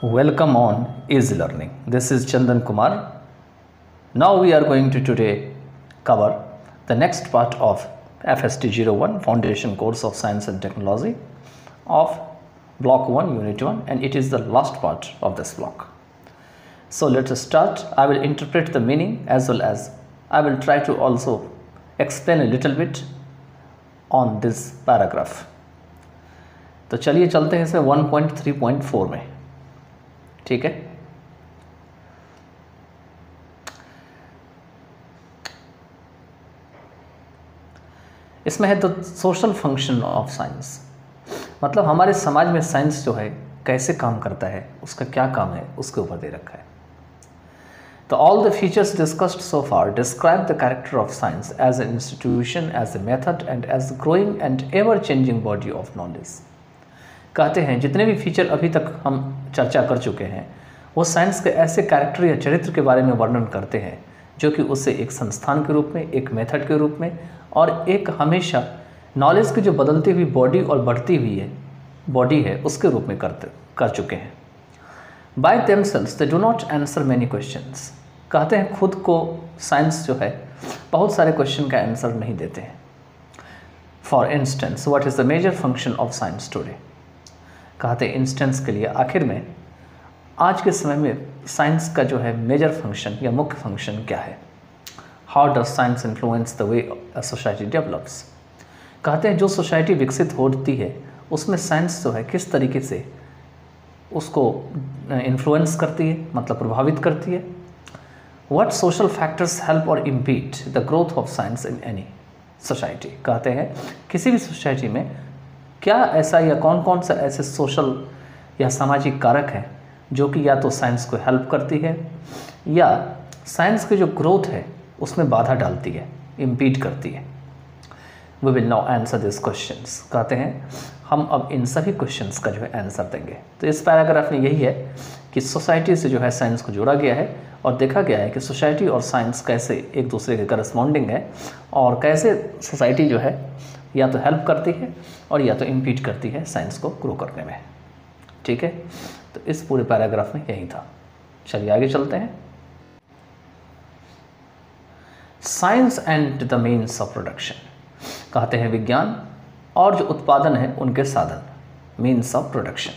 Welcome on Easy Learning. This is Chandan Kumar. Now we are going to today cover the next part of FST01 Foundation Course of Science and Technology of Block 1 Unit 1, and it is the last part of this block. So let us start. I will interpret the meaning as well as I will try to also explain a little bit on this paragraph. तो चलिए चलते हैं इसमें 1.3.4 में. ठीक है. इसमें है the social function of science, मतलब हमारे समाज में साइंस जो है कैसे काम करता है, उसका क्या काम है, उसके ऊपर दे रखा है. तो all the features discussed so far describe the character of science as an institution, as a method and as growing and ever changing body of knowledge. कहते हैं जितने भी फीचर अभी तक हम चर्चा कर चुके हैं वो साइंस के ऐसे कैरेक्टर या चरित्र के बारे में वर्णन करते हैं जो कि उसे एक संस्थान के रूप में, एक मेथड के रूप में और एक हमेशा नॉलेज की जो बदलती हुई बॉडी और बढ़ती हुई है बॉडी है उसके रूप में कर चुके हैं. By themselves they do not answer many questions. कहते हैं खुद को साइंस जो है बहुत सारे क्वेश्चन का आंसर नहीं देते हैं. For instance what is the major function of science today. कहते हैं इंस्टेंस के लिए आखिर में आज के समय में साइंस का जो है मेजर फंक्शन या मुख्य फंक्शन क्या है. How does science influence the way a society develops. कहते हैं जो सोसाइटी विकसित होती है उसमें साइंस जो है किस तरीके से उसको इन्फ्लुएंस करती है, मतलब प्रभावित करती है. व्हाट सोशल फैक्टर्स हेल्प और impede the growth of science in any society. कहते हैं किसी भी सोसाइटी में क्या ऐसा या कौन कौन सा ऐसे सोशल या सामाजिक कारक हैं जो कि या तो साइंस को हेल्प करती है या साइंस की जो ग्रोथ है उसमें बाधा डालती है, इम्पीड करती है. We will now answer this questions. कहते हैं हम अब इन सभी क्वेश्चंस का जो है आंसर देंगे. तो इस पैराग्राफ में यही है कि सोसाइटी से जो है साइंस को जोड़ा गया है और देखा गया है कि सोसाइटी और साइंस कैसे एक दूसरे के करस्पॉन्डिंग है और कैसे सोसाइटी जो है या तो हेल्प करती है और या तो इम्पीड करती है साइंस को ग्रो करने में. ठीक है, तो इस पूरे पैराग्राफ में यही था. चलिए आगे चलते हैं. Science and the means of production. कहते हैं विज्ञान और जो उत्पादन है उनके साधन, means of production.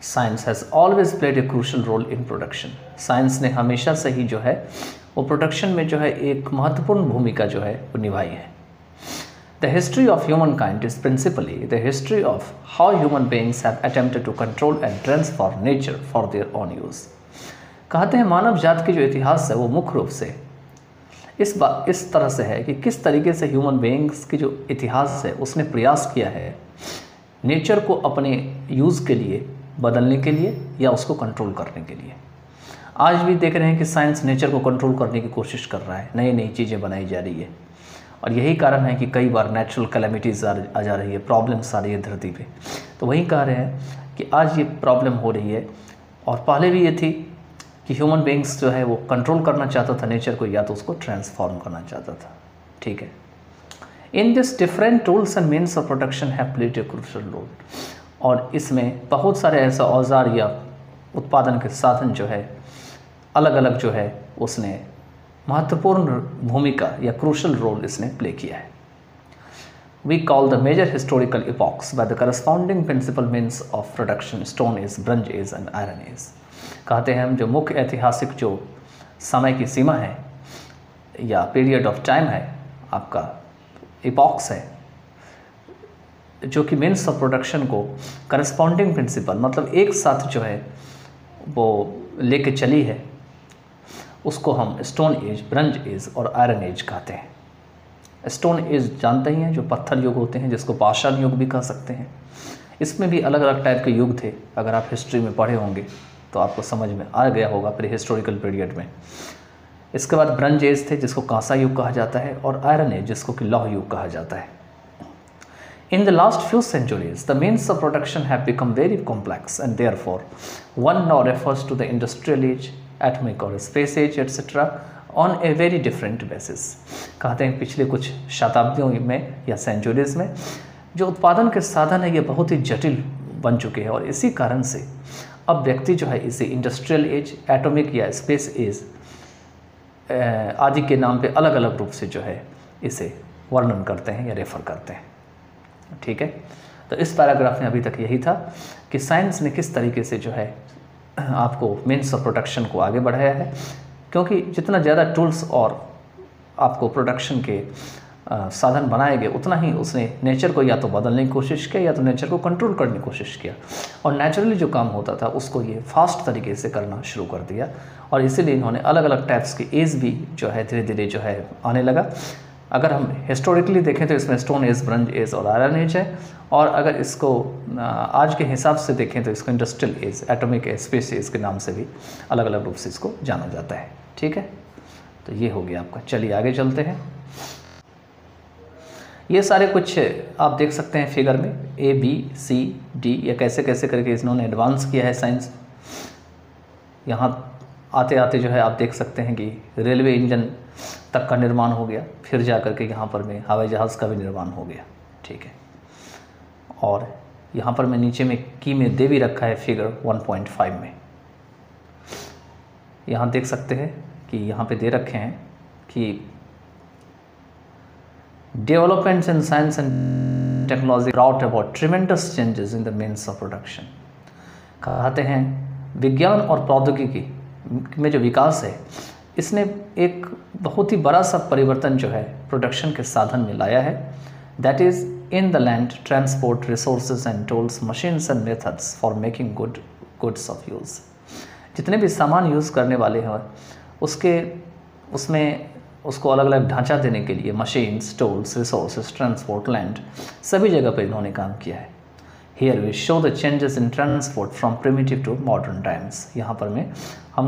Science has always played a crucial role in production. Science ने हमेशा से ही जो है वो प्रोडक्शन में जो है एक महत्वपूर्ण भूमिका जो है वो निभाई है. The history of humankind is principally the history of how human beings have attempted to control and transform nature for their own use. कहते हैं मानव जात की जो इतिहास है वो मुख्य रूप से इस तरह से है कि किस तरीके से ह्यूमन बीइंग्स की जो इतिहास है उसने प्रयास किया है नेचर को अपने यूज़ के लिए बदलने के लिए या उसको कंट्रोल करने के लिए. आज भी देख रहे हैं कि साइंस नेचर को कंट्रोल करने की कोशिश कर रहा है, नई नई चीज़ें बनाई जा रही है और यही कारण है कि कई बार नेचुरल कैलेमिटीज़ आ जा रही है, प्रॉब्लम्स आ रही है धरती पे. तो वही कह रहे हैं कि आज ये प्रॉब्लम हो रही है और पहले भी ये थी कि ह्यूमन बीइंग्स जो है वो कंट्रोल करना चाहता था नेचर को या तो उसको ट्रांसफॉर्म करना चाहता था. ठीक है. In this different tools and means of production have played a crucial role. और इसमें बहुत सारे ऐसा औजार या उत्पादन के साधन जो है अलग अलग जो है उसने महत्वपूर्ण भूमिका या क्रूशल रोल इसने प्ले किया है. We call the major historical epochs by the corresponding principal means of production stone age, bronze age and iron age. कहते हैं हम जो मुख्य ऐतिहासिक जो समय की सीमा है या पीरियड ऑफ टाइम है आपका इपॉक्स है जो कि मीन्स ऑफ प्रोडक्शन को करस्पॉन्डिंग प्रिंसिपल मतलब एक साथ जो है वो लेके चली है उसको हम स्टोन एज, ब्रंज एज और आयरन एज कहते हैं. स्टोन एज जानते ही हैं जो पत्थर युग होते हैं जिसको पाषाण युग भी कह सकते हैं. इसमें भी अलग अलग टाइप के युग थे, अगर आप हिस्ट्री में पढ़े होंगे तो आपको समझ में आ गया होगा प्री हिस्टोरिकल पीरियड में. इसके बाद ब्रंज एज थे जिसको कांसा युग कहा जाता है और आयरन एज जिसको कि लौह युग कहा जाता है. In the last few centuries, the means of production have become very complex and therefore one now refers to the industrial age, atomic or space age, etc. on a very different basis. कहते हैं पिछले कुछ शताब्दियों में या centuries में जो उत्पादन के साधन है ये बहुत ही जटिल बन चुके हैं और इसी कारण से अब व्यक्ति जो है इसे इंडस्ट्रियल एज, एटॉमिक या स्पेस एज आदि के नाम पे अलग अलग रूप से जो है इसे वर्णन करते हैं या रेफर करते हैं। ठीक है, तो इस पैराग्राफ में अभी तक यही था कि साइंस ने किस तरीके से जो है आपको मीन्स ऑफ प्रोडक्शन को आगे बढ़ाया है, क्योंकि जितना ज़्यादा टूल्स और आपको प्रोडक्शन के साधन बनाए गए उतना ही उसने नेचर को या तो बदलने की कोशिश किया या तो नेचर को कंट्रोल करने की कोशिश किया, और नेचुरली जो काम होता था उसको ये फास्ट तरीके से करना शुरू कर दिया, और इसीलिए इन्होंने अलग अलग टाइप्स की एज भी जो है धीरे धीरे जो है आने लगा। अगर हम हिस्टोरिकली देखें तो इसमें स्टोन एज, ब्रंज एज और आयरन एज है, और अगर इसको आज के हिसाब से देखें तो इसको industrial age, atomic age, space age के नाम से भी अलग अलग रूप से इसको जाना जाता है। ठीक है, तो ये हो गया आपका। चलिए आगे चलते हैं। ये सारे कुछ आप देख सकते हैं फिगर में, A, B, C, D, या कैसे कैसे करके इन्होंने एडवांस किया है साइंस। यहाँ आते आते जो है आप देख सकते हैं कि रेलवे इंजन तक का निर्माण हो गया, फिर जा कर के यहाँ पर में हवाई जहाज़ का भी निर्माण हो गया। ठीक है, और यहाँ पर मैं नीचे में की में दे भी रखा है फिगर 1.5 में। यहाँ देख सकते हैं कि यहाँ पे दे रखे हैं कि developments in science and technology brought about tremendous changes in the means of production. कहते हैं विज्ञान और प्रौद्योगिकी में जो विकास है इसने एक बहुत ही बड़ा सा परिवर्तन जो है प्रोडक्शन के साधन में लाया है। That is in the land, transport, resources and tools, machines and methods for making goods of use. जितने भी सामान यूज़ करने वाले हैं उसमें उसको अलग अलग ढांचा देने के लिए machines, tools, resources, transport, land, सभी जगह पर इन्होंने काम किया है। Here we show the changes in transport from primitive to modern times. यहाँ पर में हम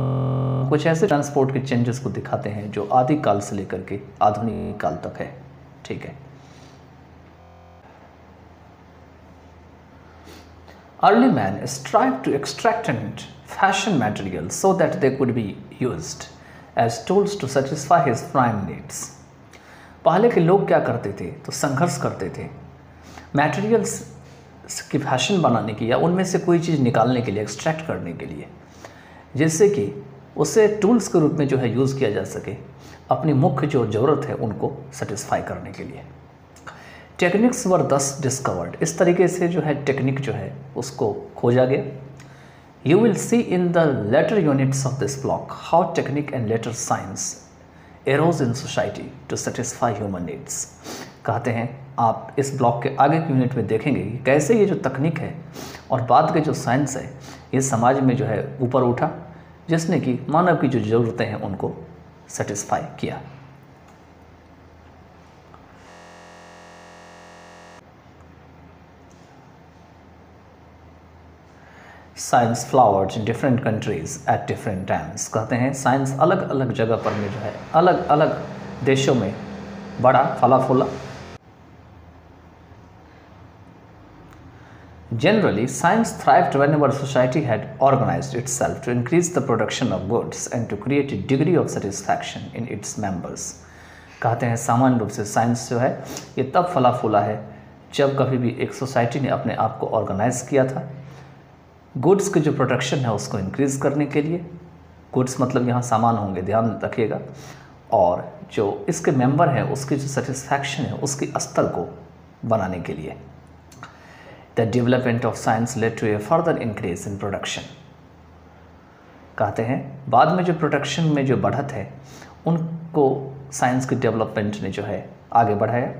कुछ ऐसे ट्रांसपोर्ट के चेंजेस को दिखाते हैं जो आदि काल से लेकर के आधुनिक काल तक है। ठीक है, early man strive to extract and fashion material so that they could be used as tools to satisfy his prime needs। पहले के लोग क्या करते थे तो संघर्ष करते थे मटेरियल्स की फैशन बनाने की या उनमें से कोई चीज़ निकालने के लिए, एक्सट्रैक्ट करने के लिए, जिससे कि उसे टूल्स के रूप में जो है यूज़ किया जा सके अपनी मुख्य जो ज़रूरत है उनको सेटिस्फाई करने के लिए। टेक्निक्स वर दस डिस्कवर्ड। इस तरीके से जो है टेक्निक जो है उसको खोजा गया। You will see in the later units of this block how technique and later science arose in society to satisfy human needs। कहते हैं आप इस ब्लॉक के आगे के यूनिट में देखेंगे कि कैसे ये जो तकनीक है और बाद के जो साइंस है ये समाज में जो है ऊपर उठा, जिसने कि मानव की जो ज़रूरतें हैं उनको सेटिस्फाई किया। Science flowered in different countries at different times. कहते हैं साइंस अलग अलग जगह पर में जो है अलग अलग देशों में बड़ा फला फूला। Generally, science thrived whenever society had organized itself to increase the production of goods and to create a degree of satisfaction in its members। कहते हैं सामान्य रूप से साइंस जो है ये तब फला फूला है जब कभी भी एक सोसाइटी ने अपने आप को ऑर्गेनाइज किया था गुड्स की जो प्रोडक्शन है उसको इंक्रीज़ करने के लिए। गुड्स मतलब यहाँ सामान होंगे, ध्यान रखिएगा, और जो इसके मेंबर हैं उसकी जो सेटिस्फैक्शन है उसकी स्तर को बनाने के लिए। The development of science led to a further increase in production. कहते हैं बाद में जो प्रोडक्शन में जो बढ़त है उनको साइंस की डेवलपमेंट ने जो है आगे बढ़ाया।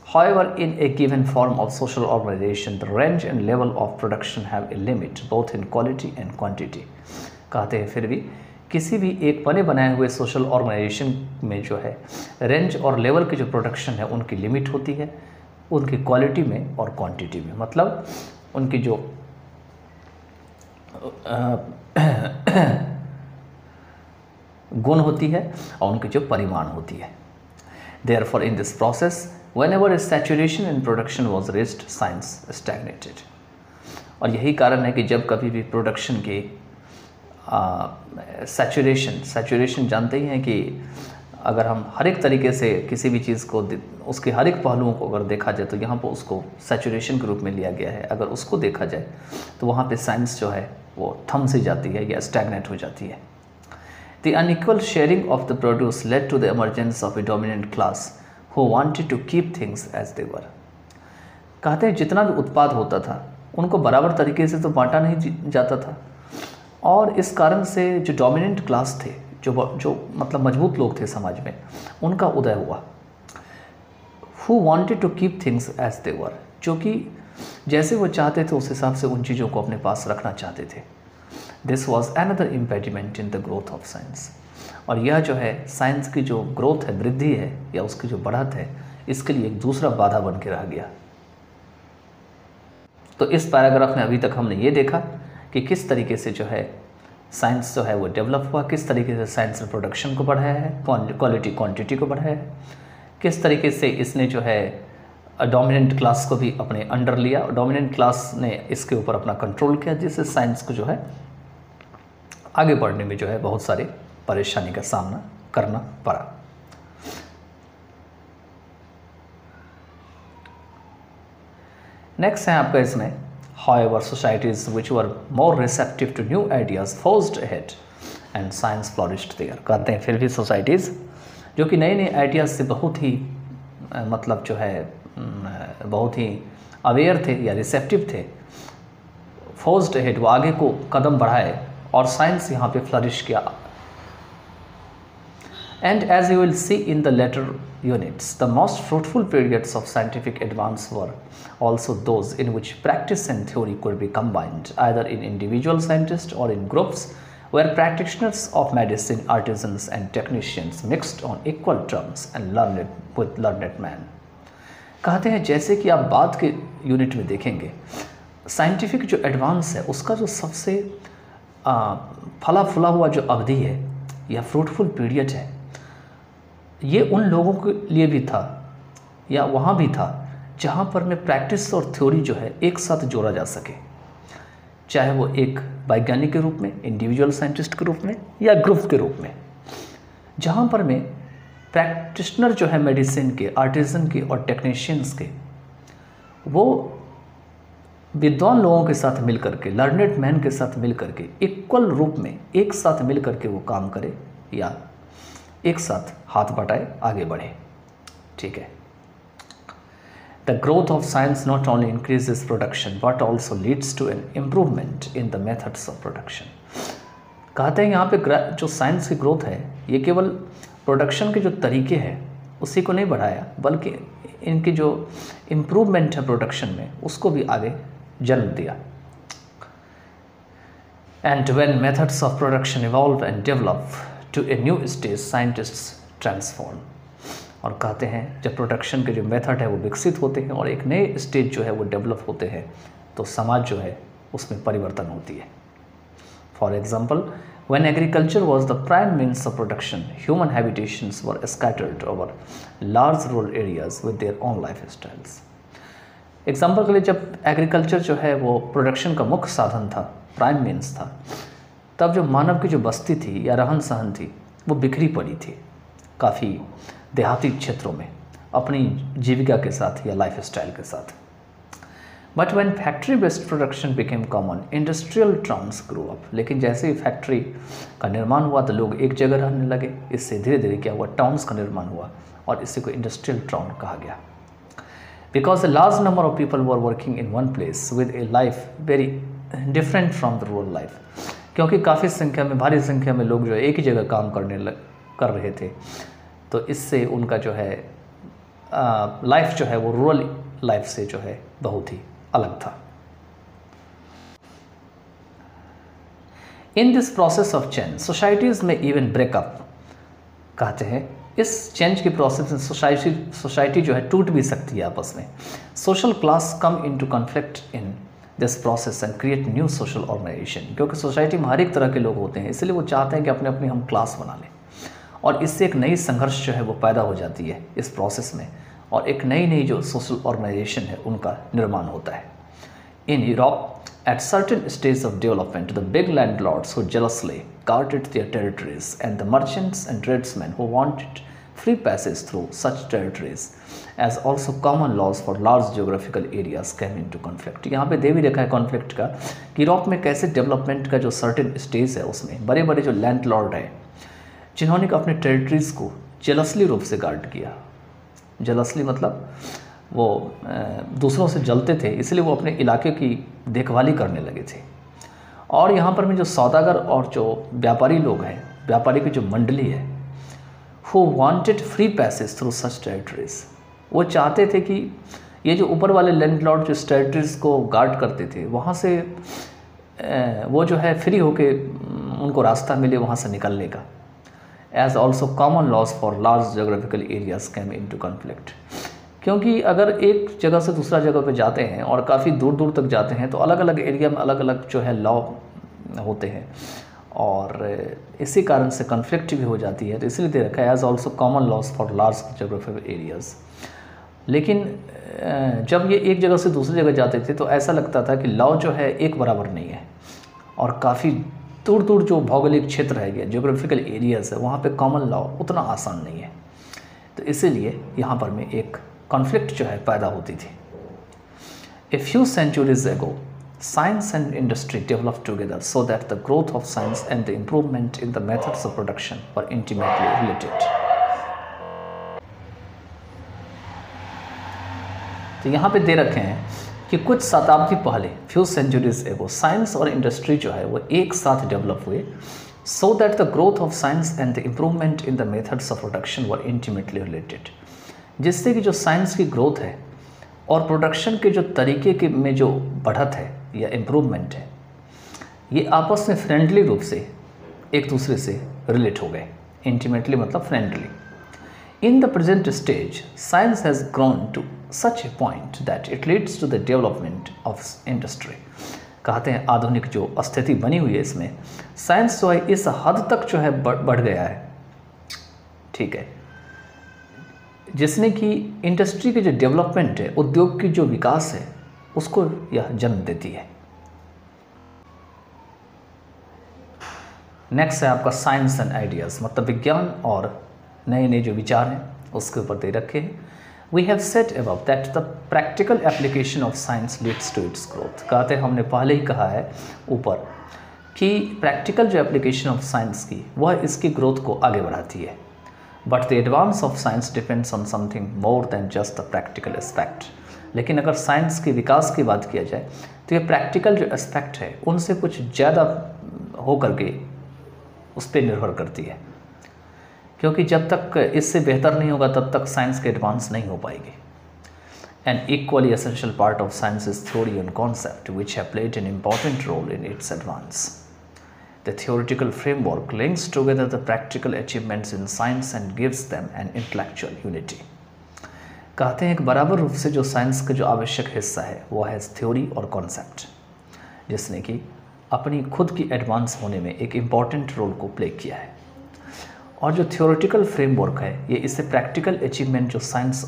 However, in a given form of social organization, the range and level of production have a limit, both in quality and quantity। कहते हैं फिर भी किसी भी एक बने बनाए हुए सोशल ऑर्गेनाइजेशन में जो है रेंज और लेवल की जो प्रोडक्शन है उनकी लिमिट होती है, उनकी क्वालिटी में और क्वांटिटी में, मतलब उनकी जो गुण होती है और उनकी जो परिमाण होती है। Therefore, in this process, whenever a saturation in production was reached, science stagnated। और यही कारण है कि जब कभी भी प्रोडक्शन के सैचुरेशन जानते ही हैं कि अगर हम हर एक तरीके से किसी भी चीज़ को उसके हर एक पहलुओं को अगर देखा जाए तो यहाँ पर उसको सैचुरेशन के रूप में लिया गया है। अगर उसको देखा जाए तो वहाँ पे साइंस जो है वो थम सी जाती है या स्टैग्नेट हो जाती है। The unequal sharing of the produce led to the emergence of a dominant class who wanted to keep things as they were. कहते हैं जितना भी उत्पाद होता था उनको बराबर तरीके से तो बांटा नहीं जाता था, और इस कारण से जो डोमिनेंट क्लास थे, जो मतलब मजबूत लोग थे समाज में, उनका उदय हुआ। Who wanted to keep things as they were, जो कि जैसे वो चाहते थे उस हिसाब से उन चीज़ों को अपने पास रखना चाहते थे। This was another impediment in the growth of science. और यह जो है साइंस की जो ग्रोथ है, वृद्धि है या उसकी जो बढ़त है, इसके लिए एक दूसरा बाधा बन के रह गया। तो इस पैराग्राफ में अभी तक हमने ये देखा कि किस तरीके से जो है साइंस जो है वो डेवलप हुआ, किस तरीके से साइंस ने प्रोडक्शन को बढ़ाया है, क्वालिटी क्वांटिटी को बढ़ाया है, किस तरीके से इसने जो है डोमिनेंट क्लास को भी अपने अंडर लिया और डोमिनेंट क्लास ने इसके ऊपर अपना कंट्रोल किया, जिससे साइंस को जो है आगे बढ़ने में जो है बहुत सारी परेशानी का सामना करना पड़ा। नेक्स्ट है आपका इसमें, however societies which were more receptive to new ideas forged ahead and science flourished there। कहते हैं फिर भी सोसाइटीज़ जो कि नए नए आइडियाज़ से बहुत ही मतलब जो है बहुत ही अवेयर थे या रिसेप्टिव थे, फोर्स्ड अहेड वो आगे को कदम बढ़ाए और साइंस यहाँ पे फ्लरिश किया। And as you will see in the later units, the most fruitful periods of scientific advance were also those in which practice and theory could be combined, either in individual scientists or in groups where practitioners of medicine, artisans and technicians mixed on equal terms and learned with learned men। कहते हैं जैसे कि आप बाद के unit में देखेंगे, scientific जो एडवांस है उसका जो सबसे फला फुला हुआ जो अवधि है या फ्रूटफुल पीरियड है, ये उन लोगों के लिए भी था या वहाँ भी था जहाँ पर में प्रैक्टिस और थ्योरी जो है एक साथ जोड़ा जा सके, चाहे वो एक वैज्ञानिक के रूप में, इंडिविजुअल साइंटिस्ट के रूप में या ग्रुप के रूप में, जहाँ पर में प्रैक्टिशनर जो है मेडिसिन के, आर्टिजन के और टेक्नीशियंस के, वो विद्वान लोगों के साथ मिल करके, लर्नेड मैन के साथ मिल करके इक्वल रूप में एक साथ मिल करके वो काम करे या एक साथ हाथ बटाए आगे बढ़े। ठीक है। The growth of science not only increases production but also leads to an improvement in the methods of production. कहते हैं यहाँ पे जो साइंस की ग्रोथ है ये केवल प्रोडक्शन के जो तरीके हैं उसी को नहीं बढ़ाया, बल्कि इनकी जो इम्प्रूवमेंट है प्रोडक्शन में उसको भी आगे जन्म दिया। And when methods of production evolve and develop to a new stage scientists transform. और कहते हैं जब प्रोडक्शन के जो मेथड है वो विकसित होते हैं और एक नए स्टेज जो है वो डेवलप होते हैं तो समाज जो है उसमें परिवर्तन होती है। For example, when agriculture was the prime means of production, human habitations were scattered over large rural areas with their own life styles. Example के लिए जब एग्रीकल्चर जो है वो प्रोडक्शन का मुख्य साधन था, प्राइम मीन्स था, तब जो मानव की जो बस्ती थी या रहन सहन थी वो बिखरी पड़ी थी काफ़ी देहाती क्षेत्रों में अपनी जीविका के साथ या लाइफ स्टाइल के साथ। But when factory based production became common, industrial towns grow up. लेकिन जैसे ही फैक्ट्री का निर्माण हुआ तो लोग एक जगह रहने लगे, इससे धीरे धीरे क्या हुआ, टाउन्स का निर्माण हुआ और इसी को इंडस्ट्रियल टाउन कहा गया। Because a large number of people were working in one place with a life very different from the rural life। क्योंकि काफ़ी संख्या में, भारी संख्या में लोग जो है एक ही जगह काम कर रहे थे, तो इससे उनका जो है लाइफ जो है वो रूरल लाइफ से जो है बहुत ही अलग था। इन this process of change societies में इवन ब्रेकअप। कहते हैं इस चेंज की प्रोसेस में सोसाइटी जो है टूट भी सकती है आपस में। Social class come into conflict in this process and create new social organisation. क्योंकि सोसाइटी में हर एक तरह के लोग होते हैं, इसलिए वो चाहते हैं कि अपने अपनी हम क्लास बना लें और इससे एक नई संघर्ष जो है वो पैदा हो जाती है इस प्रोसेस में और एक नई जो सोशल ऑर्गेनाइजेशन है उनका निर्माण होता है। In Europe at certain stages of development, the big landlords who jealously guarded their territories and the merchants and tradesmen who wanted free passage through such territories as also common laws for large geographical areas came into conflict। यहाँ पे दे भी रखा है conflict का कि Europe में कैसे development का जो सर्टेन स्टेज है उसमें बड़े बड़े जो लैंडलॉर्ड है जिन्होंने अपने टेरिटरीज़ को जेलसली रूप से गार्ड किया। जेलसली मतलब वो दूसरों से जलते थे, इसलिए वो अपने इलाके की देखभाली करने लगे थे। और यहाँ पर में जो सौदागर और जो व्यापारी लोग हैं, व्यापारी की जो मंडली है, who wanted free passage through such territories, वो चाहते थे कि ये जो ऊपर वाले लैंडलॉर्ड जो टेरिटरीज़ को गार्ड करते थे वहाँ से वो जो है फ्री होके उनको रास्ता मिले वहाँ से निकलने का। As also common laws for large geographical areas came into conflict, क्योंकि अगर एक जगह से दूसरा जगह पे जाते हैं और काफ़ी दूर दूर तक जाते हैं तो अलग अलग एरिया में अलग अलग जो है लॉ होते हैं और इसी कारण से कन्फ्लिक्ट भी हो जाती है। तो इसलिए दे रखा है as also common laws for large geographical areas. लेकिन जब ये एक जगह से दूसरी जगह जाते थे तो ऐसा लगता था कि लॉ जो है एक बराबर नहीं है और काफ़ी दूर दूर जो भौगोलिक क्षेत्र है या जोग्राफिकल एरियाज़ है वहाँ पे कॉमन लॉ उतना आसान नहीं है। तो इसीलिए यहाँ पर में एक कॉन्फ्लिक्ट जो है पैदा होती थी। ए फ्यू सेंचुरीज एगो science and industry develop together so that the growth of science and the improvement in the methods of production were intimately related. तो यहाँ पे दे रखे हैं कि कुछ शताब्दी पहले फ्यू सेंचुरीज एगो साइंस और इंडस्ट्री जो है वो एक साथ डेवलप हुए so that the growth of science and the improvement in the methods of production were intimately related, जिससे कि जो साइंस की ग्रोथ है और प्रोडक्शन के जो तरीके के में जो बढ़त है या इम्प्रूवमेंट है ये आपस में फ्रेंडली रूप से एक दूसरे से रिलेट हो गए। इंटीमेटली मतलब friendly. In the present stage science has grown to such a point that it leads to the development of industry. कहते हैं आधुनिक जो स्थिति बनी हुई है इसमें साइंस जो है इस हद तक जो है बढ़ गया है, ठीक है, जिसने कि इंडस्ट्री के जो डेवलपमेंट है, उद्योग की जो विकास है उसको यह जन्म देती है। नेक्स्ट है आपका साइंस एंड आइडियाज़, मतलब विज्ञान और नए नए जो विचार हैं उसके ऊपर दे रखे हैं। We have set above that the practical application of science leads to its growth. कहते हैं हमने पहले ही कहा है ऊपर कि प्रैक्टिकल जो एप्लीकेशन ऑफ साइंस की वह इसकी ग्रोथ को आगे बढ़ाती है। But the advance of science depends on something more than just the practical aspect. लेकिन अगर साइंस के विकास की बात किया जाए तो ये प्रैक्टिकल जो एस्पेक्ट है उनसे कुछ ज़्यादा हो करके उस पर निर्भर करती है, क्योंकि जब तक इससे बेहतर नहीं होगा तब तक साइंस के एडवांस नहीं हो पाएगी। An equally essential part of science is theory and concept which have played an important role in its advance. The theoretical framework links together the practical achievements in science and gives them an intellectual unity। कहते हैं एक बराबर रूप से जो science का जो आवश्यक हिस्सा है वो है थ्योरी और कॉन्सेप्ट, जिसने कि अपनी खुद की एडवांस होने में एक इम्पॉर्टेंट रोल को प्ले किया है। और जो थियोरेटिकल फ्रेमवर्क है ये इससे प्रैक्टिकल अचीवमेंट जो साइंस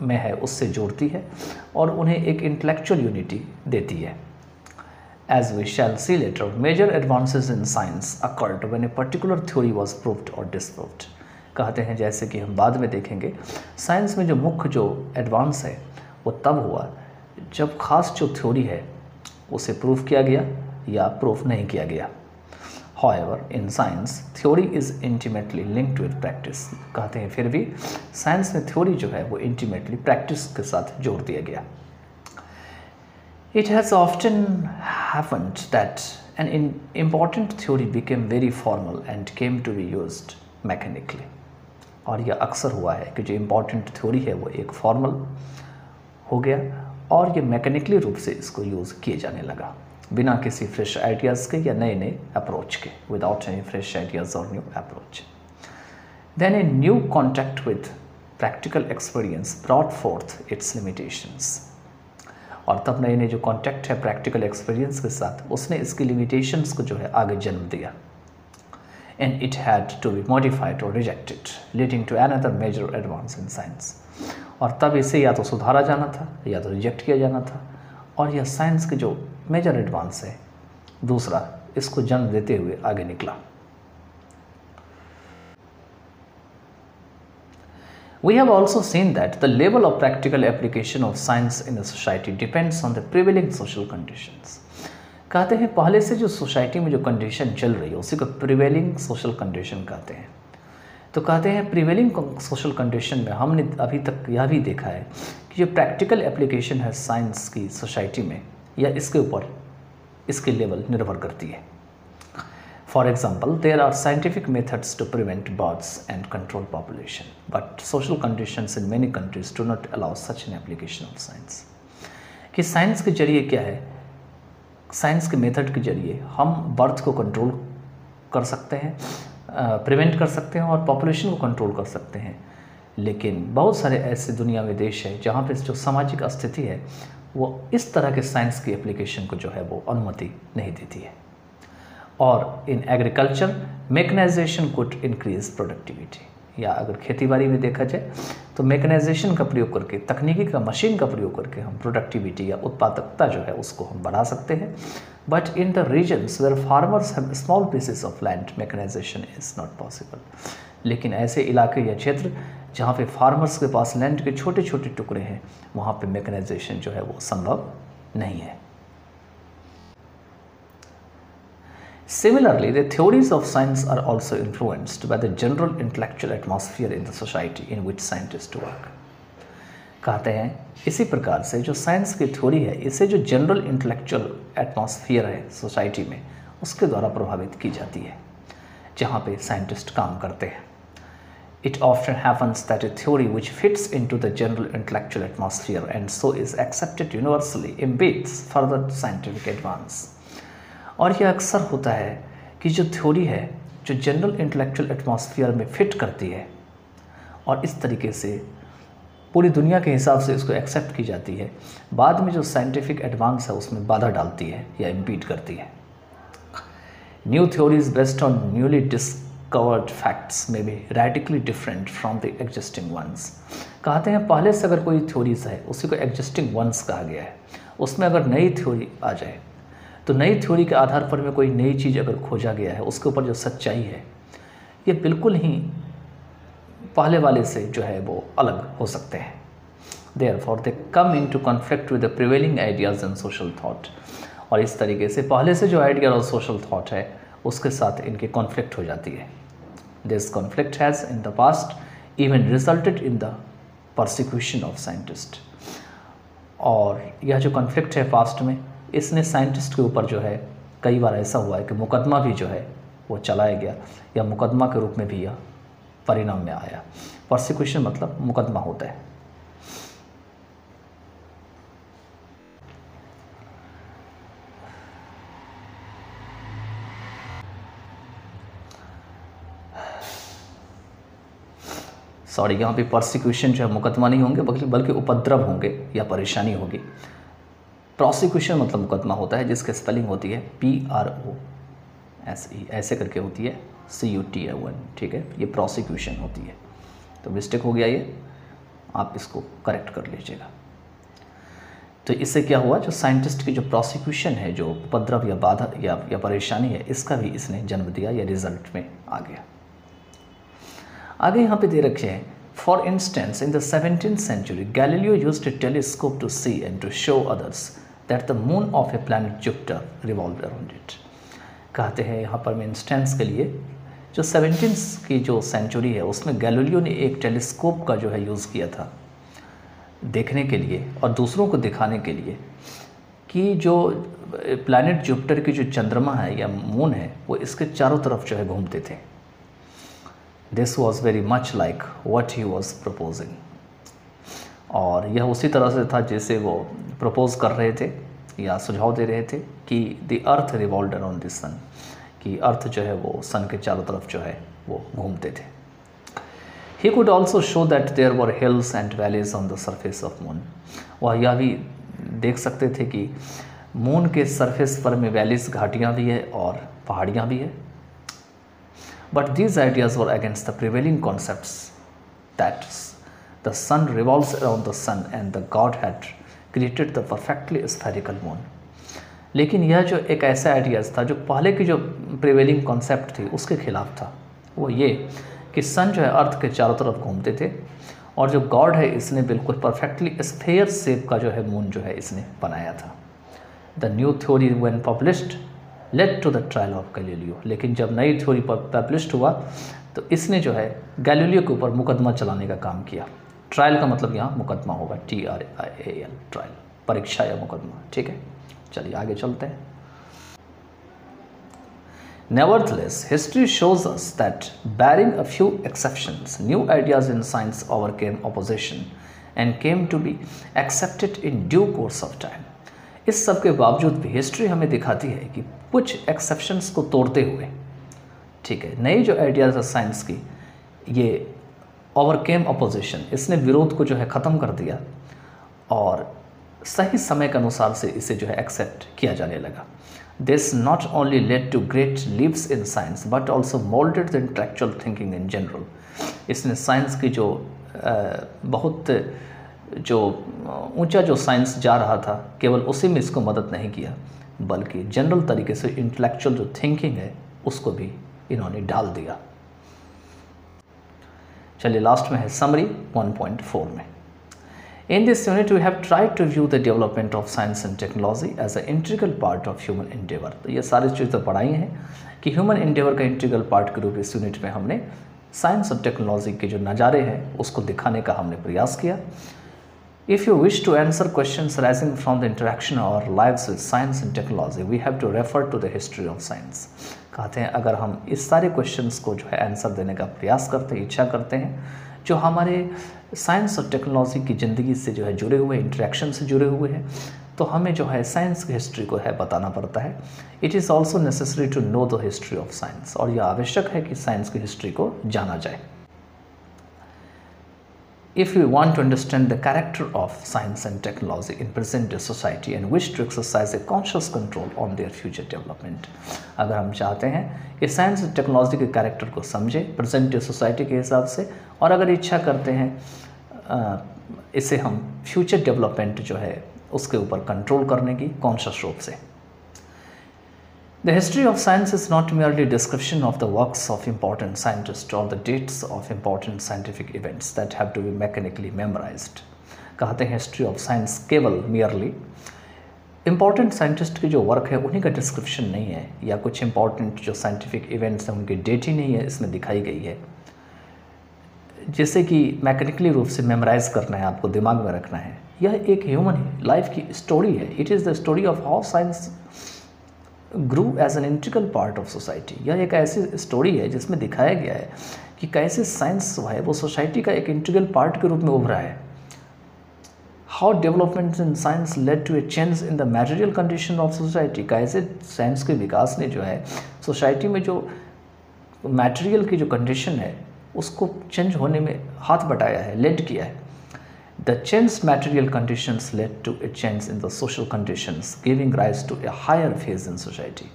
में है उससे जोड़ती है और उन्हें एक इंटेलेक्चुअल यूनिटी देती है। As we shall see later, major advances in science occurred when a particular theory was proved or disproved। कहते हैं जैसे कि हम बाद में देखेंगे साइंस में जो मुख्य जो एडवांस है वो तब हुआ जब खास जो थ्योरी है उसे प्रूव किया गया या प्रूफ नहीं किया गया। However, in science, theory is intimately linked with practice। कहते हैं फिर भी साइंस में थ्योरी जो है वो इंटीमेटली प्रैक्टिस के साथ जोड़ दिया गया। It has often happened that an important theory became very formal and came to be used mechanically। और यह अक्सर हुआ है कि जो इम्पॉर्टेंट थ्योरी है वो एक फॉर्मल हो गया और ये मैकेनिकली रूप से इसको यूज़ किए जाने लगा बिना किसी फ्रेश आइडियाज़ के या नए नए अप्रोच के, विदाउट एनी फ्रेश आइडियाज़ और new approach. Then a new contact with practical experience brought forth its limitations. और तब नए नए जो कॉन्टैक्ट है प्रैक्टिकल एक्सपीरियंस के साथ उसने इसकी लिमिटेशंस को जो है आगे जन्म दिया। And it had to be modified और rejected leading to another major advance in science. और तब इसे या तो सुधारा जाना था या तो रिजेक्ट किया जाना था और यह साइंस के जो मेजर एडवांस है दूसरा इसको जन्म देते हुए आगे निकला। We have also seen that the level of practical application of science in a society depends on the prevailing social conditions. कहते हैं पहले से जो सोसाइटी में जो कंडीशन चल रही है उसी को प्रिवेलिंग सोशल कंडीशन कहते हैं। तो कहते हैं प्रिवेलिंग सोशल कंडीशन में हमने अभी तक यह भी देखा है कि जो प्रैक्टिकल एप्लीकेशन है साइंस की सोसाइटी में या इसके ऊपर इसके लेवल निर्भर करती है। For example, there are scientific methods to prevent birds and control population, but social conditions in many countries do not allow such an application of science. कि साइंस के जरिए क्या है, साइंस के मेथड के जरिए हम बर्थ को कंट्रोल कर सकते हैं, प्रिवेंट कर सकते हैं और पॉपुलेशन को कंट्रोल कर सकते हैं। लेकिन बहुत सारे ऐसे दुनिया में देश है जहाँ पे जो सामाजिक स्थिति है वो इस तरह के साइंस की एप्लीकेशन को जो है वो अनुमति नहीं देती है। और in agriculture mechanisation could increase productivity, या अगर खेतीबाड़ी में देखा जाए तो मैकेनाइजेशन का प्रयोग करके, तकनीकी का मशीन का प्रयोग करके हम प्रोडक्टिविटी या उत्पादकता जो है उसको हम बढ़ा सकते हैं। But in the regions where farmers have small pieces of land mechanisation is not possible. लेकिन ऐसे इलाके या क्षेत्र जहाँ पे फार्मर्स के पास लैंड के छोटे छोटे टुकड़े हैं वहाँ पे मैकेनाइजेशन जो है वो संभव नहीं है। Similarly, the theories of science are also influenced by the general intellectual atmosphere in the society in which scientists work. कहते हैं इसी प्रकार से जो साइंस की थ्योरी है इसे जो जनरल इंटेलेक्चुअल एटमॉस्फेयर है सोसाइटी में उसके द्वारा प्रभावित की जाती है जहाँ पे साइंटिस्ट काम करते हैं। It often happens that a theory which fits into the general intellectual atmosphere and so is accepted universally impedes further scientific advance. और यह अक्सर होता है कि जो थ्योरी है जो जनरल इंटेलेक्चुअल एटमॉस्फेयर में फिट करती है और इस तरीके से पूरी दुनिया के हिसाब से इसको एक्सेप्ट की जाती है, बाद में जो साइंटिफिक एडवांस है उसमें बाधा डालती है या इम्पीड करती है। New theories based on newly discovered facts में भी radically different from the existing ones. कहते हैं पहले से अगर कोई थ्योरीज है उसी को एग्जिस्टिंग वंस कहा गया है, उसमें अगर नई थ्योरी आ जाए तो नई थ्योरी के आधार पर में कोई नई चीज़ अगर खोजा गया है उसके ऊपर जो सच्चाई है ये बिल्कुल ही पहले वाले से जो है वो अलग हो सकते हैं। Therefore they come into conflict with the prevailing ideas and social thought, और इस तरीके से पहले से जो आइडिया और सोशल थॉट है उसके साथ इनकी कॉन्फ्लिक्ट हो जाती है। This conflict has in the past even resulted in the persecution of scientist, और यह जो कॉन्फ्लिक्ट है पास्ट में इसने साइंटिस्ट के ऊपर जो है कई बार ऐसा हुआ है कि मुकदमा भी जो है वो चलाया गया या मुकदमा के रूप में भी यह परिणाम में आया। परसिक्यूशन मतलब मुकदमा होता है। सॉरी, यहाँ पे परसिक्यूशन जो है मुकदमा नहीं होंगे बल्कि उपद्रव होंगे या परेशानी होगी। प्रोसिक्यूशन मतलब मुकदमा होता है जिसकी स्पेलिंग होती है PROSE, ऐसे करके होती है CUTAON, ठीक है, ये प्रोसिक्यूशन होती है। तो मिस्टेक हो गया ये, आप इसको करेक्ट कर लीजिएगा। तो इससे क्या हुआ, जो साइंटिस्ट की जो प्रोसिक्यूशन है, जो उपद्रव या बाधा या परेशानी है, इसका भी इसने जन्म दिया या रिजल्ट में आ गया। आगे यहाँ पे दे रखे हैं, for instance in the 17th century Galileo used a telescope to see and to show others that the moon of a planet Jupiter revolved around it। कहते हैं यहाँ पर मैं इंस्टेंस के लिए जो 17th की जो सेंचुरी है उसमें गैलीलियो ने एक टेलीस्कोप का जो है यूज़ किया था देखने के लिए और दूसरों को दिखाने के लिए कि जो प्लैनेट जुपिटर की जो चंद्रमा है या मून है वो इसके चारों तरफ जो है घूमते थे। This was very much like what he was proposing, और यह उसी तरह से था जैसे वो प्रपोज कर रहे थे या सुझाव दे रहे थे कि the earth revolved around the sun, कि अर्थ जो है वो सन के चारों तरफ जो है वो घूमते थे। He could also show that there were hills and valleys on the surface of moon. वह यह भी देख सकते थे कि मून के सरफेस पर में वैलीज, घाटियाँ भी है और पहाड़ियाँ भी है। But these ideas were against the prevailing concepts that the sun revolves around the sun and the god had created the perfectly spherical moon. लेकिन यह जो एक ऐसा आइडियाज़ था जो पहले की जो प्रिवेलिंग कॉन्सेप्ट थी उसके खिलाफ था। वो ये कि सन जो है अर्थ के चारों तरफ घूमते थे और जो गॉड है इसने बिल्कुल परफेक्टली स्फेयर शेप का जो है मून जो है इसने बनाया था। The new theory when published led to the trial of Galileo, लेकिन जब नई थ्योरी पब्लिश्ड हुआ तो इसने जो है गैलीलियो के ऊपर मुकदमा चलाने का काम किया। ट्रायल का मतलब यहाँ मुकदमा होगा, TRIAL, ट्रायल, परीक्षा या मुकदमा, ठीक है। चलिए आगे चलते हैं। Nevertheless, history shows us that, barring a few exceptions, new ideas in science overcame opposition and came to be accepted in due course of time. इस सब के बावजूद भी हिस्ट्री हमें दिखाती है कि कुछ एक्सेप्शंस को तोड़ते हुए, ठीक है, नई जो आइडियाज़ है साइंस की, ये ओवरकेम अपोजिशन, इसने विरोध को जो है ख़त्म कर दिया और सही समय के अनुसार से इसे जो है एक्सेप्ट किया जाने लगा। This not only led to great leaves in science but also moulded the intellectual thinking in general. इसने साइंस की जो बहुत जो ऊंचा जो साइंस जा रहा था, केवल उसी में इसको मदद नहीं किया, बल्कि जनरल तरीके से इंटेलेक्चुअल जो थिंकिंग है उसको भी इन्होंने डाल दिया। चलिए लास्ट में है समरी 1.4 में। In this unit, we have tried to view the development of science and technology as an integral part of human endeavor। तो ये सारी चीज़ें पढ़ाई हैं कि ह्यूमन endeavor का इंटीग्रल पार्ट के रूप इस यूनिट में हमने साइंस और टेक्नोलॉजी के जो नज़ारे हैं उसको दिखाने का हमने प्रयास किया। If you wish to answer questions arising from the interaction of our lives with science and technology, we have to refer to the history of science। कहते हैं अगर हम इस सारे क्वेश्चंस को जो है आंसर देने का प्रयास करते हैं, इच्छा करते हैं, जो हमारे साइंस और टेक्नोलॉजी की ज़िंदगी से जो है जुड़े हुए, इंटरेक्शन से जुड़े हुए हैं, तो हमें जो है साइंस की हिस्ट्री को है बताना पड़ता है। It is also necessary to know the history of science, और यह आवश्यक है कि साइंस की हिस्ट्री को जाना जाए। If we want to understand the character of science and technology in present day society and wish to exercise a conscious control on their future development, अगर हम चाहते हैं कि साइंस और टेक्नोलॉजी के कैरेक्टर को समझें प्रेजेंट डे सोसाइटी के हिसाब से, और अगर इच्छा करते हैं इसे हम फ्यूचर डेवलपमेंट जो है उसके ऊपर कंट्रोल करने की कॉन्शियस रूप से। The history of science is not merely a description of the works of important scientists or the dates of important scientific events that have to be mechanically memorized। कहते हैं हिस्ट्री ऑफ साइंस केवल merely important scientist की जो work है उन्हीं का description नहीं है, या कुछ इम्पॉर्टेंट जो साइंटिफिक इवेंट्स हैं उनकी डेट ही नहीं है इसमें दिखाई गई है, जैसे कि मैकेनिकली रूप से मेमोराइज करना है, आपको दिमाग में रखना है। यह एक ह्यूमन लाइफ की स्टोरी है। It is the story of how science grew as an integral part of society. यह एक ऐसी स्टोरी है जिसमें दिखाया गया है कि कैसे साइंस है वो सोसाइटी का एक इंटीग्रल पार्ट के रूप में उभरा है। How development in science led to a change in the material condition of society. कैसे साइंस के विकास ने जो है सोसाइटी में जो मटेरियल की जो कंडीशन है उसको चेंज होने में हाथ बटाया है, लेड किया है। The changed material conditions led to a change in the social conditions, giving rise to a higher phase in society।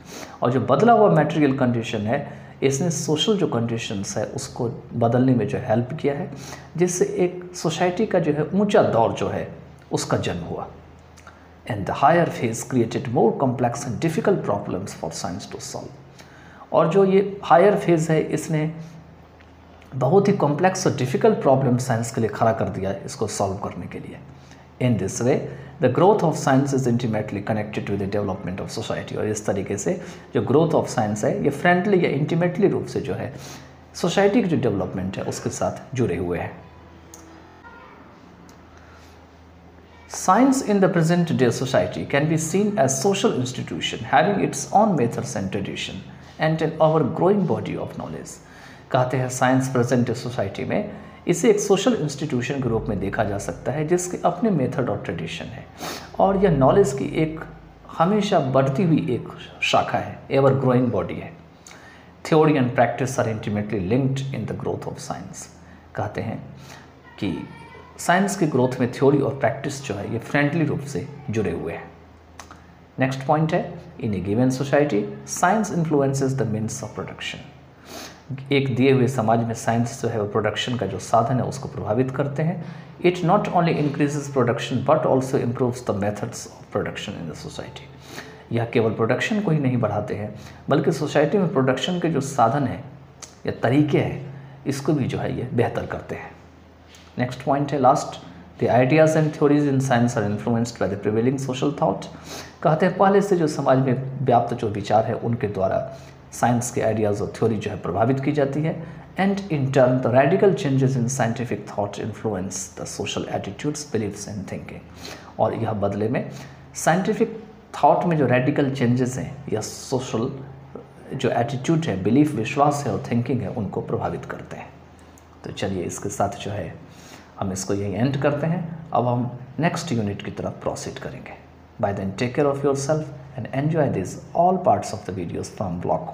और जो बदला हुआ material condition है इसने social जो conditions है उसको बदलने में जो हेल्प किया है, जिससे एक सोसाइटी का जो है ऊंचा दौर जो है उसका जन्म हुआ। And the higher phase created more complex and difficult problems for science to solve। और जो ये higher phase है इसने बहुत ही कॉम्प्लेक्स और डिफ़िकल्ट प्रॉब्लम साइंस के लिए खड़ा कर दिया है इसको सॉल्व करने के लिए। In this way the growth of science is intimately connected with the development of society. और इस तरीके से जो ग्रोथ ऑफ साइंस है ये फ्रेंडली या इंटीमेटली रूप से जो है सोसाइटी की जो डेवलपमेंट है उसके साथ जुड़े हुए हैं। Science in the present day society can be seen as social institution having its own methods and tradition and an ever-growing body of knowledge। कहते हैं साइंस प्रेजेंट डे सोसाइटी में इसे एक सोशल इंस्टीट्यूशन के रूप में देखा जा सकता है जिसके अपने मेथड और ट्रेडिशन है, और यह नॉलेज की एक हमेशा बढ़ती हुई एक शाखा है, एवर ग्रोइंग बॉडी है। Theory and practice are intimately linked in the growth of science. कहते हैं कि साइंस की ग्रोथ में थ्योरी और प्रैक्टिस जो है ये फ्रेंडली रूप से जुड़े हुए हैं। नेक्स्ट पॉइंट है, in a given society science influences the means of production. एक दिए हुए समाज में साइंस जो है वो प्रोडक्शन का जो साधन है उसको प्रभावित करते हैं। It not only increases production but also improves the methods of production in the society. यह केवल प्रोडक्शन को ही नहीं बढ़ाते हैं बल्कि सोसाइटी में प्रोडक्शन के जो साधन है या तरीके हैं इसको भी जो है ये बेहतर करते हैं। नेक्स्ट पॉइंट है last, the ideas and theories in science are influenced by the prevailing social thought. कहते हैं पहले से जो समाज में व्याप्त जो विचार है उनके द्वारा साइंस के आइडियाज़ और थ्योरी जो है प्रभावित की जाती है। And in turn the radical changes in scientific thought influence the social attitudes, beliefs and thinking. और यह बदले में साइंटिफिक थॉट में जो रेडिकल चेंजेस हैं या सोशल जो एटीट्यूड है, बिलीफ, विश्वास है और थिंकिंग है, उनको प्रभावित करते हैं। तो चलिए इसके साथ जो है हम इसको यही एंड करते हैं। अब हम नेक्स्ट यूनिट की तरफ प्रोसीड करेंगे। Bye then take care of yourself and enjoy this all parts of the videos from blog.